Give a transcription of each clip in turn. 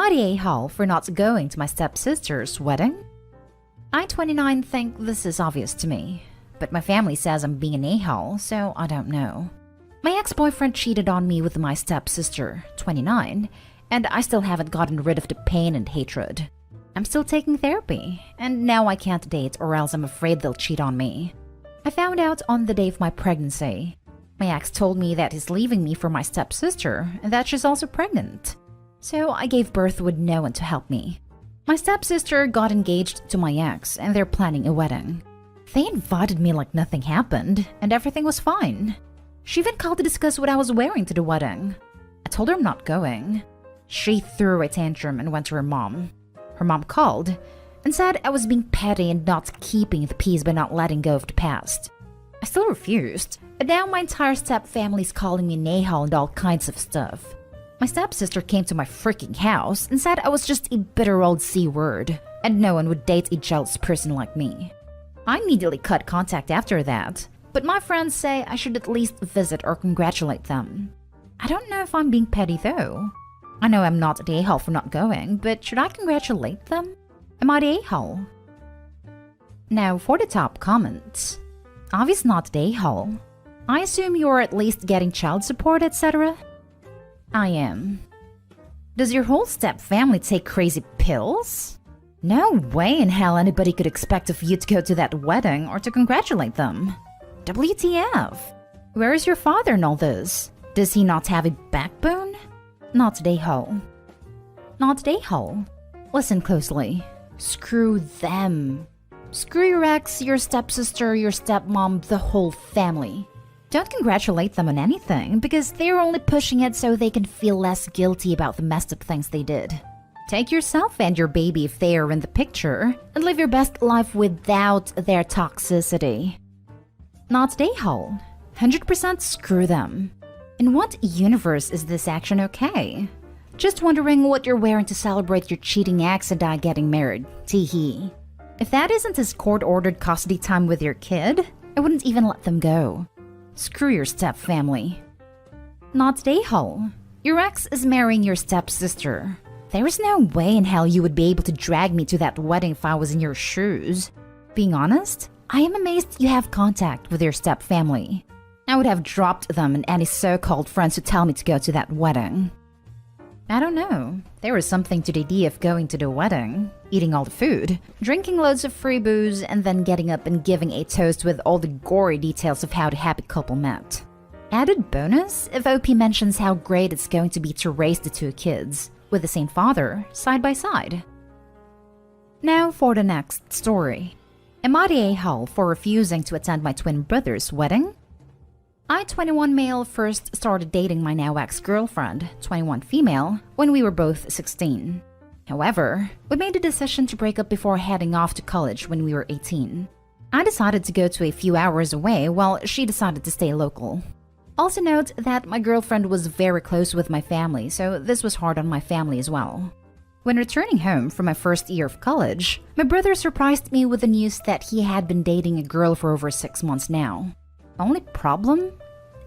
I the a-hole for not going to my stepsister's wedding? I, 29, think this is obvious to me, but my family says I'm being an a-hole, so I don't know. My ex-boyfriend cheated on me with my stepsister, 29, and I still haven't gotten rid of the pain and hatred. I'm still taking therapy, and now I can't date or else I'm afraid they'll cheat on me. I found out on the day of my pregnancy. My ex told me that he's leaving me for my stepsister and that she's also pregnant. So I gave birth with no one to help me. My stepsister got engaged to my ex and they're planning a wedding. They invited me like nothing happened and everything was fine. She even called to discuss what I was wearing to the wedding. I told her I'm not going. She threw a tantrum and went to her mom. Her mom called and said I was being petty and not keeping the peace by not letting go of the past. I still refused, and now my entire step family's calling me an a-hole and all kinds of stuff. My stepsister came to my freaking house and said I was just a bitter old C-word, and no one would date a jealous person like me. I immediately cut contact after that, but my friends say I should at least visit or congratulate them. I don't know if I'm being petty though. I know I'm not the a-hole for not going, but should I congratulate them? Am I the a-hole? Now for the top comments. Obviously not the a-hole. I assume you're at least getting child support, etc. I am. Does your whole step family take crazy pills? No way in hell anybody could expect of you to go to that wedding or to congratulate them. WTF? Where is your father in all this? Does he not have a backbone? Not the a-hole. Not the a-hole. Listen closely. Screw them. Screw your ex, your stepsister, your stepmom, the whole family. Don't congratulate them on anything because they're only pushing it so they can feel less guilty about the messed up things they did. Take yourself and your baby if they are in the picture and live your best life without their toxicity. Not the a-hole. 100% screw them. In what universe is this action okay? Just wondering what you're wearing to celebrate your cheating ex and I getting married. Tee-hee. If that isn't his court-ordered custody time with your kid, I wouldn't even let them go. Screw your step-family. Not the a-hole. Your ex is marrying your stepsister. There is no way in hell you would be able to drag me to that wedding if I was in your shoes. Being honest, I am amazed you have contact with your step-family. I would have dropped them and any so-called friends who tell me to go to that wedding. I don't know. There is something to the idea of going to the wedding, eating all the food, drinking loads of free booze, and then getting up and giving a toast with all the gory details of how the happy couple met. Added bonus if OP mentions how great it's going to be to raise the two kids, with the same father, side by side. Now for the next story. Am I the a-hole for refusing to attend my twin brother's wedding? I, 21 male, first started dating my now ex-girlfriend, 21 female, when we were both 16. However, we made the decision to break up before heading off to college when we were 18. I decided to go to a few hours away while she decided to stay local. Also note that my girlfriend was very close with my family, so this was hard on my family as well. When returning home from my first year of college, my brother surprised me with the news that he had been dating a girl for over 6 months now. Only problem?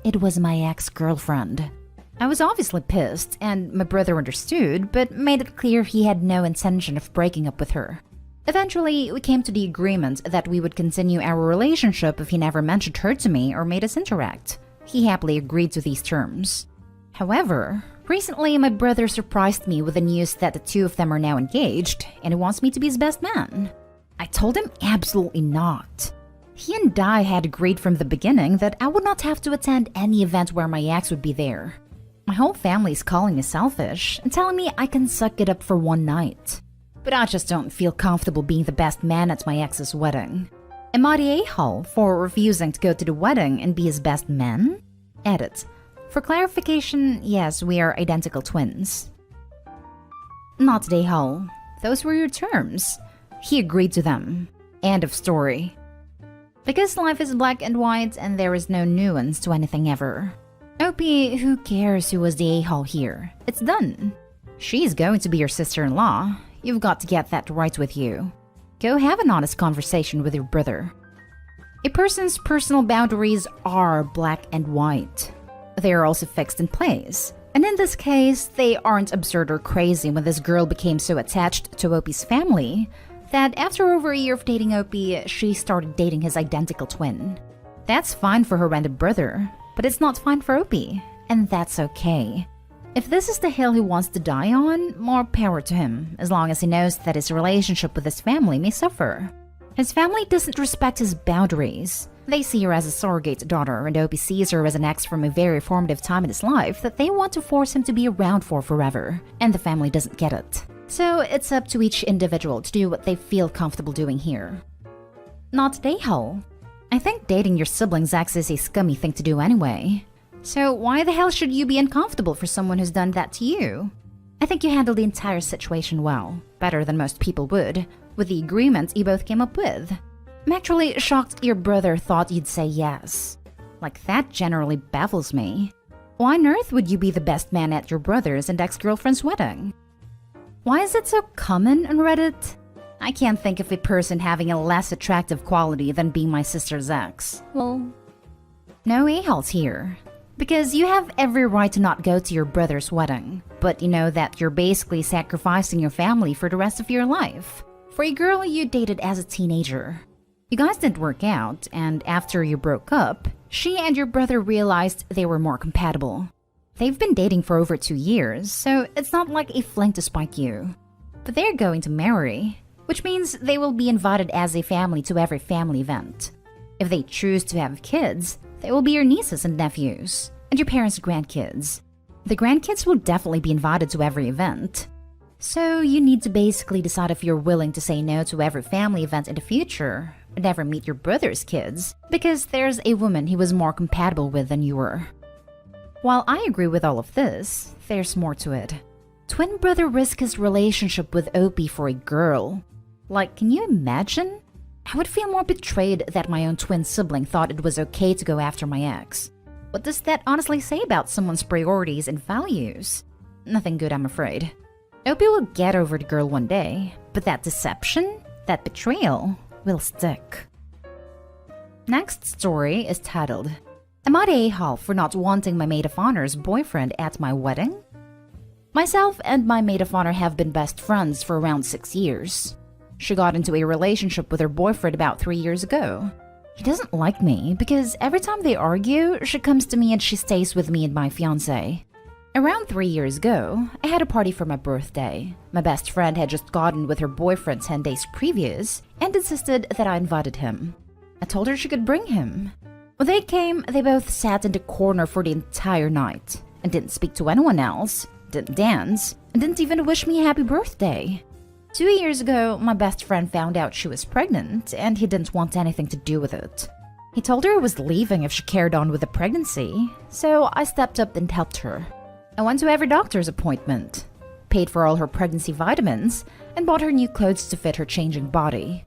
It was my ex-girlfriend. I was obviously pissed, and my brother understood, but made it clear he had no intention of breaking up with her. Eventually, we came to the agreement that we would continue our relationship if he never mentioned her to me or made us interact. He happily agreed to these terms. However, recently my brother surprised me with the news that the two of them are now engaged, and he wants me to be his best man. I told him absolutely not. He and I had agreed from the beginning that I would not have to attend any event where my ex would be there. My whole family is calling me selfish and telling me I can suck it up for one night. But I just don't feel comfortable being the best man at my ex's wedding. Am I the a-hole for refusing to go to the wedding and be his best man? Edit. For clarification, yes, we are identical twins. Not the a-hole. Those were your terms. He agreed to them. End of story. Because life is black and white and there is no nuance to anything ever. OP, who cares who was the a-hole here? It's done. She's going to be your sister-in-law. You've got to get that right with you. Go have an honest conversation with your brother. A person's personal boundaries are black and white. They are also fixed in place, And in this case, they aren't absurd or crazy when this girl became so attached to Opie's family that after over a year of dating Opie, she started dating his identical twin. That's fine for her and her brother, but it's not fine for Opie, and that's okay. If this is the hill he wants to die on, more power to him, as long as he knows that his relationship with his family may suffer. His family doesn't respect his boundaries. They see her as a surrogate daughter, and Opie sees her as an ex from a very formative time in his life that they want to force him to be around for forever, and the family doesn't get it. So it's up to each individual to do what they feel comfortable doing here. Not a-hole. I think dating your sibling's ex is a scummy thing to do anyway. So why the hell should you be uncomfortable for someone who's done that to you? I think you handled the entire situation well, better than most people would, with the agreement you both came up with. I'm actually shocked your brother thought you'd say yes. Like, that generally baffles me. Why on earth would you be the best man at your brother's and ex-girlfriend's wedding? Why is it so common on Reddit? I can't think of a person having a less attractive quality than being my sister's ex. Well, no a-holes here. Because you have every right to not go to your brother's wedding, but you know that you're basically sacrificing your family for the rest of your life. For a girl you dated as a teenager. You guys didn't work out, and after you broke up, she and your brother realized they were more compatible. They've been dating for over 2 years, so it's not like a fling to spike you. But they're going to marry, which means they will be invited as a family to every family event. If they choose to have kids, they will be your nieces and nephews, and your parents' grandkids. The grandkids will definitely be invited to every event. So you need to basically decide if you're willing to say no to every family event in the future, and never meet your brother's kids, because there's a woman he was more compatible with than you were. While I agree with all of this, there's more to it. Twin brother risked his relationship with Opie for a girl. Like, can you imagine? I would feel more betrayed that my own twin sibling thought it was okay to go after my ex. What does that honestly say about someone's priorities and values? Nothing good, I'm afraid. Opie will get over the girl one day, but that deception, that betrayal, will stick. Next story is titled, Am I the a-hole for not wanting my maid of honor's boyfriend at my wedding? Myself and my maid of honor have been best friends for around 6 years. She got into a relationship with her boyfriend about 3 years ago. He doesn't like me because every time they argue, she comes to me and she stays with me and my fiancé. Around 3 years ago, I had a party for my birthday. My best friend had just gotten with her boyfriend 10 days previous and insisted that I invited him. I told her she could bring him. When they came, they both sat in the corner for the entire night and didn't speak to anyone else, didn't dance, and didn't even wish me a happy birthday. 2 years ago, my best friend found out she was pregnant and he didn't want anything to do with it. He told her he was leaving if she carried on with the pregnancy, so I stepped up and helped her. I went to every doctor's appointment, paid for all her pregnancy vitamins, and bought her new clothes to fit her changing body.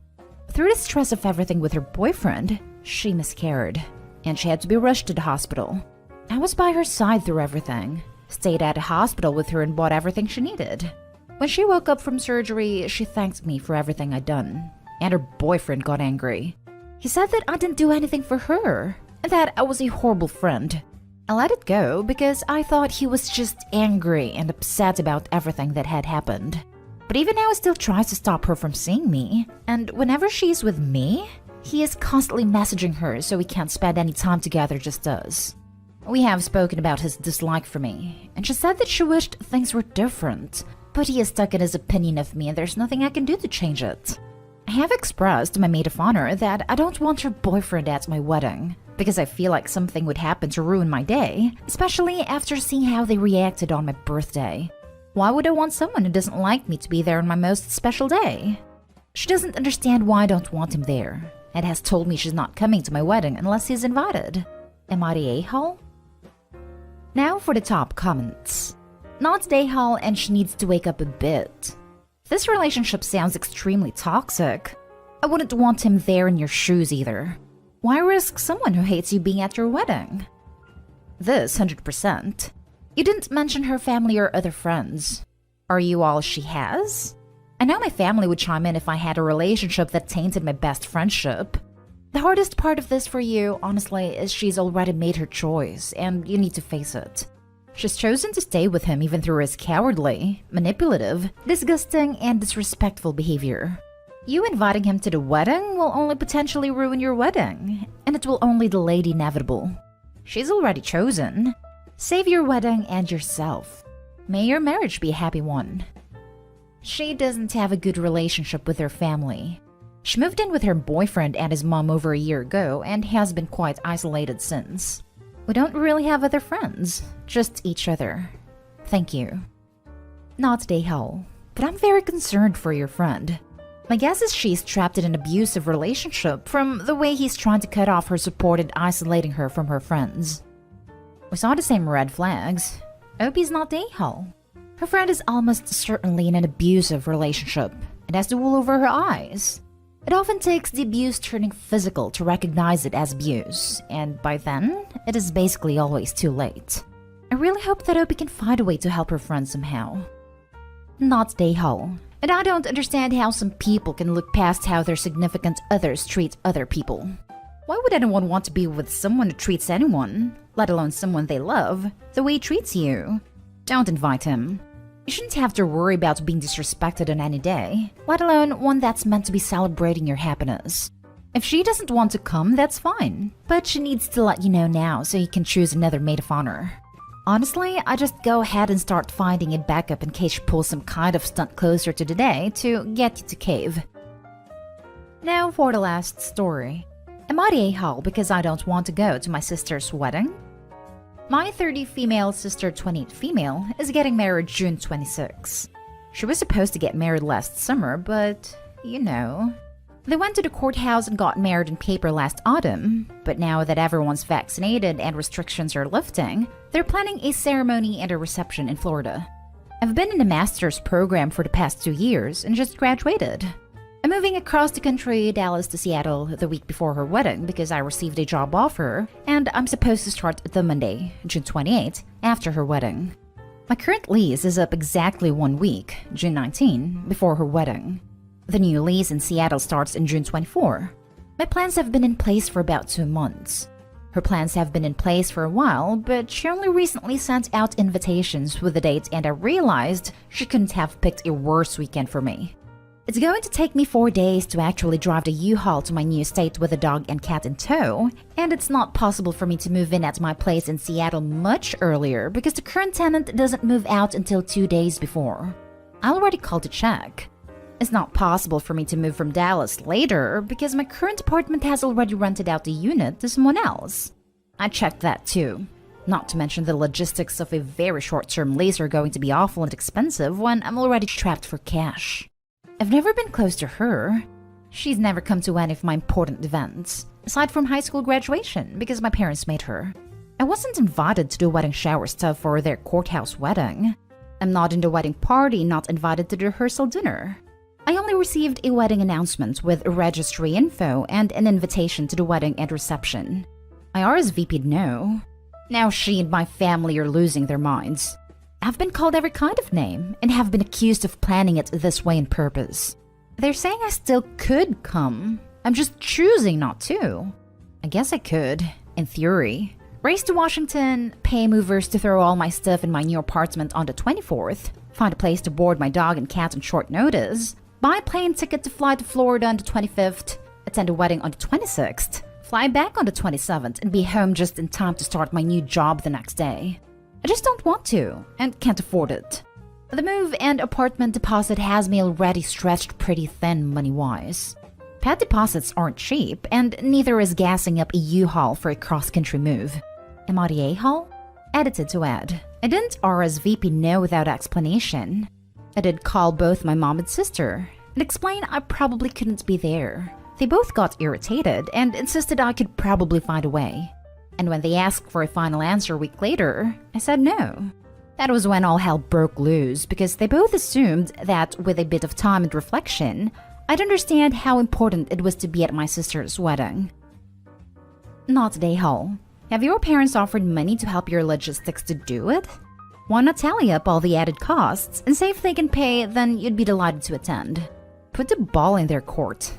Through the stress of everything with her boyfriend, she miscarried, and she had to be rushed to the hospital. I was by her side through everything, stayed at a hospital with her and bought everything she needed. When she woke up from surgery, she thanked me for everything I'd done, and her boyfriend got angry. He said that I didn't do anything for her, and that I was a horrible friend. I let it go because I thought he was just angry and upset about everything that had happened. But even now he still tries to stop her from seeing me, and whenever she's with me, he is constantly messaging her so we can't spend any time together, just us. We have spoken about his dislike for me, and she said that she wished things were different, but he is stuck in his opinion of me and there's nothing I can do to change it. I have expressed to my maid of honor that I don't want her boyfriend at my wedding, because I feel like something would happen to ruin my day, especially after seeing how they reacted on my birthday. Why would I want someone who doesn't like me to be there on my most special day? She doesn't understand why I don't want him there, and has told me she's not coming to my wedding unless he's invited. Am I the a-hole? Now for the top comments. Not the a-hole, and she needs to wake up a bit. This relationship sounds extremely toxic. I wouldn't want him there in your shoes either. Why risk someone who hates you being at your wedding? This 100%. You didn't mention her family or other friends. Are you all she has? I know my family would chime in if I had a relationship that tainted my best friendship. The hardest part of this for you, honestly, is she's already made her choice, and you need to face it. She's chosen to stay with him even through his cowardly, manipulative, disgusting, and disrespectful behavior. You inviting him to the wedding will only potentially ruin your wedding, and it will only delay the inevitable. She's already chosen. Save your wedding and yourself. May your marriage be a happy one. She doesn't have a good relationship with her family. She moved in with her boyfriend and his mom over a year ago and has been quite isolated since. We don't really have other friends, just each other. Thank you. Not Dayhal, but I'm very concerned for your friend. My guess is she's trapped in an abusive relationship from the way he's trying to cut off her support and isolating her from her friends. We saw the same red flags. Opie's not Dayhal. Her friend is almost certainly in an abusive relationship and has the wool over her eyes. It often takes the abuse turning physical to recognize it as abuse, and by then, it is basically always too late. I really hope that Opie can find a way to help her friend somehow. Not Dayhal, and I don't understand how some people can look past how their significant others treat other people. Why would anyone want to be with someone who treats anyone, let alone someone they love, the way he treats you? Don't invite him. You shouldn't have to worry about being disrespected on any day, let alone one that's meant to be celebrating your happiness. If she doesn't want to come, that's fine, but she needs to let you know now so you can choose another maid of honor. Honestly, I just go ahead and start finding a backup in case she pulls some kind of stunt closer to the day to get you to cave. Now for the last story. Am I the a-hole because I don't want to go to my sister's wedding? My 30 female sister 28 female is getting married June 26. She was supposed to get married last summer, but you know. They went to the courthouse and got married in paper last autumn, but now that everyone's vaccinated and restrictions are lifting, they're planning a ceremony and a reception in Florida. I've been in a master's program for the past 2 years and just graduated. I'm moving across the country, Dallas to Seattle, the week before her wedding because I received a job offer, and I'm supposed to start the Monday, June 28, after her wedding. My current lease is up exactly 1 week, June 19, before her wedding. The new lease in Seattle starts in June 24. My plans have been in place for about 2 months. Her plans have been in place for a while, but she only recently sent out invitations with the dates, and I realized she couldn't have picked a worse weekend for me. It's going to take me 4 days to actually drive the U-Haul to my new estate with a dog and cat in tow, and it's not possible for me to move in at my place in Seattle much earlier because the current tenant doesn't move out until 2 days before. I already called to check. It's not possible for me to move from Dallas later because my current apartment has already rented out the unit to someone else. I checked that too. Not to mention the logistics of a very short-term lease are going to be awful and expensive when I'm already trapped for cash. I've never been close to her. She's never come to any of my important events, aside from high school graduation because my parents made her. I wasn't invited to the wedding shower stuff for their courthouse wedding. I'm not in the wedding party, not invited to the rehearsal dinner. I only received a wedding announcement with registry info and an invitation to the wedding and reception. I RSVP'd no. Now she and my family are losing their minds. I've been called every kind of name and have been accused of planning it this way on purpose. They're saying I still could come. I'm just choosing not to. I guess I could, in theory. Race to Washington, pay movers to throw all my stuff in my new apartment on the 24th, find a place to board my dog and cat on short notice, buy a plane ticket to fly to Florida on the 25th, attend a wedding on the 26th, fly back on the 27th, and be home just in time to start my new job the next day. I just don't want to, and can't afford it. The move and apartment deposit has me already stretched pretty thin money-wise. Pet deposits aren't cheap, and neither is gassing up a U-Haul for a cross-country move. Am I the a-hole? Edited to add. I didn't RSVP no without explanation. I did call both my mom and sister, and explain I probably couldn't be there. They both got irritated and insisted I could probably find a way. And when they asked for a final answer a week later, I said no. That was when all hell broke loose because they both assumed that with a bit of time and reflection, I'd understand how important it was to be at my sister's wedding. Not Dayhal. Have your parents offered money to help your logistics to do it? Why not tally up all the added costs and say if they can pay, then you'd be delighted to attend. Put the ball in their court.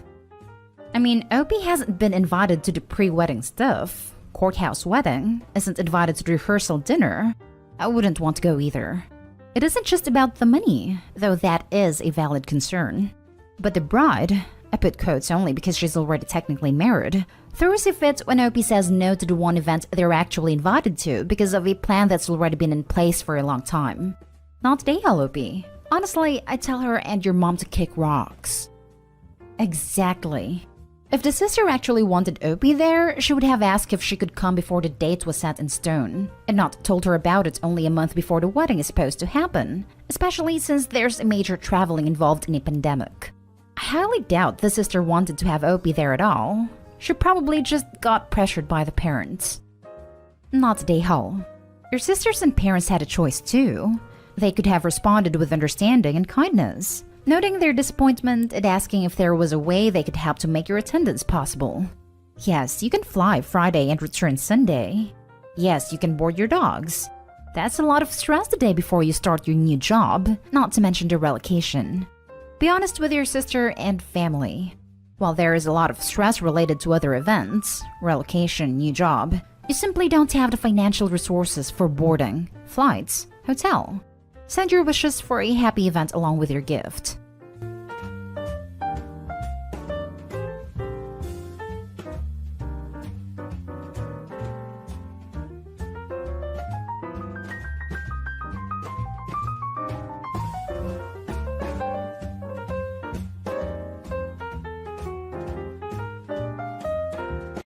I mean, Opie hasn't been invited to the pre-wedding stuff. Courthouse wedding, isn't invited to the rehearsal dinner. I wouldn't want to go either. It isn't just about the money, though that is a valid concern. But the bride, I put quotes only because she's already technically married, throws a fit when OP says no to the one event they're actually invited to because of a plan that's already been in place for a long time. Not today, OP. Honestly, I tell her and your mom to kick rocks. Exactly. If the sister actually wanted OP there, she would have asked if she could come before the date was set in stone, and not told her about it only a month before the wedding is supposed to happen, especially since there's a major traveling involved in a pandemic. I highly doubt the sister wanted to have OP there at all. She probably just got pressured by the parents. Not today, Hull. Your sisters and parents had a choice too. They could have responded with understanding and kindness, noting their disappointment and asking if there was a way they could help to make your attendance possible. Yes, you can fly Friday and return Sunday. Yes, you can board your dogs. That's a lot of stress the day before you start your new job, not to mention the relocation. Be honest with your sister and family. While there is a lot of stress related to other events, relocation, new job, you simply don't have the financial resources for boarding, flights, hotel. Send your wishes for a happy event along with your gift.